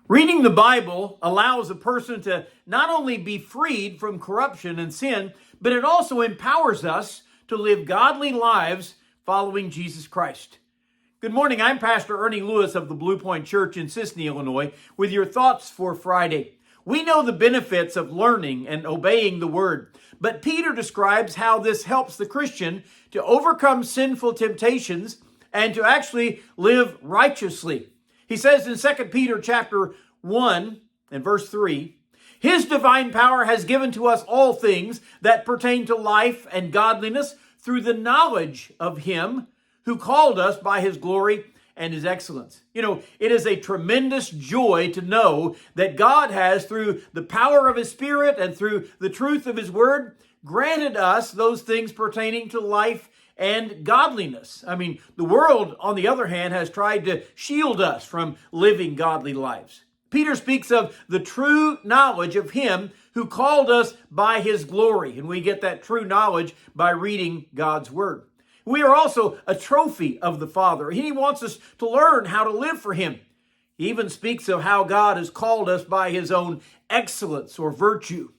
Reading the Bible allows a person to not only be freed from corruption and sin, but it also empowers us to live godly lives following Jesus Christ. Good morning, I'm Pastor Ernie Lewis of the Blue Point Church in Sisney, Illinois, with your thoughts for Friday. We know the benefits of learning and obeying the Word, but Peter describes how this helps the Christian to overcome sinful temptations and to actually live righteously. He says in 2 Peter chapter 1 and verse 3, His divine power has given to us all things that pertain to life and godliness through the knowledge of Him who called us by His glory and His excellence. You know, it is a tremendous joy to know that God has, through the power of His Spirit and through the truth of His Word, granted us those things pertaining to life and godliness. I mean, the world, on the other hand, has tried to shield us from living godly lives. Peter speaks of the true knowledge of Him who called us by His glory, and we get that true knowledge by reading God's Word. We are also a trophy of the Father. He wants us to learn how to live for Him. He even speaks of how God has called us by His own excellence or virtue.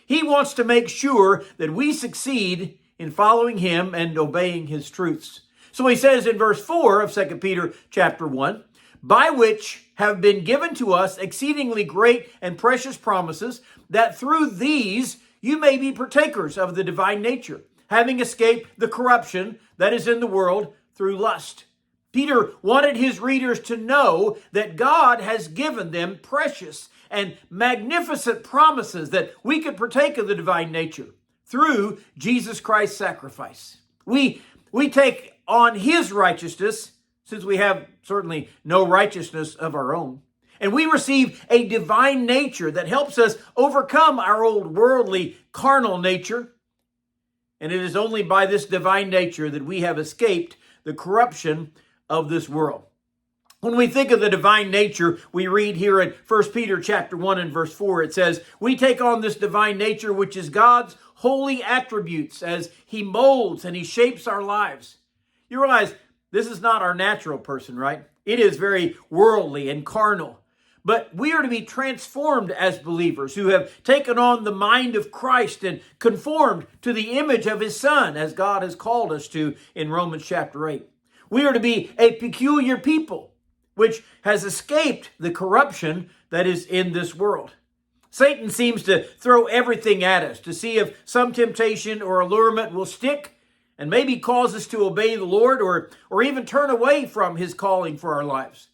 He wants to make sure that we succeed in following Him and obeying His truths. So he says in verse 4 of 2 Peter chapter 1, by which have been given to us exceedingly great and precious promises, that through these you may be partakers of the divine nature, having escaped the corruption that is in the world through lust. Peter wanted his readers to know that God has given them precious and magnificent promises that we could partake of the divine nature through Jesus Christ's sacrifice. We take on His righteousness, since we have certainly no righteousness of our own. And we receive a divine nature that helps us overcome our old worldly, carnal nature. And it is only by this divine nature that we have escaped the corruption of this world. When we think of the divine nature, we read here in 1 Peter chapter 1 and verse 4, it says, we take on this divine nature, which is God's holy attributes, as He molds and He shapes our lives. You realize this is not our natural person, right? It is very worldly and carnal. But we are to be transformed as believers who have taken on the mind of Christ and conformed to the image of His Son, as God has called us to in Romans chapter 8. We are to be a peculiar people, which has escaped the corruption that is in this world. Satan seems to throw everything at us to see if some temptation or allurement will stick and maybe cause us to obey the Lord or even turn away from His calling for our lives.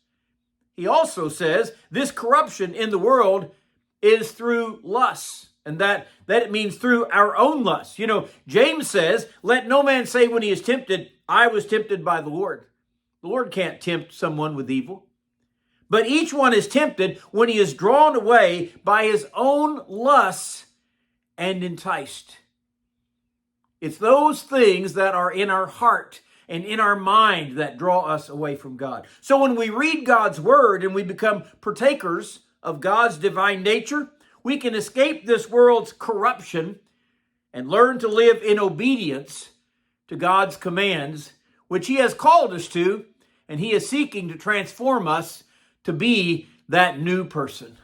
He also says this corruption in the world is through lust, and that it means through our own lust. You know, James says, let no man say when he is tempted, I was tempted by the Lord. The Lord can't tempt someone with evil. But each one is tempted when he is drawn away by his own lusts and enticed. It's those things that are in our heart and in our mind that draw us away from God. So when we read God's Word and we become partakers of God's divine nature, we can escape this world's corruption and learn to live in obedience to God's commands, which He has called us to, and He is seeking to transform us to be that new person.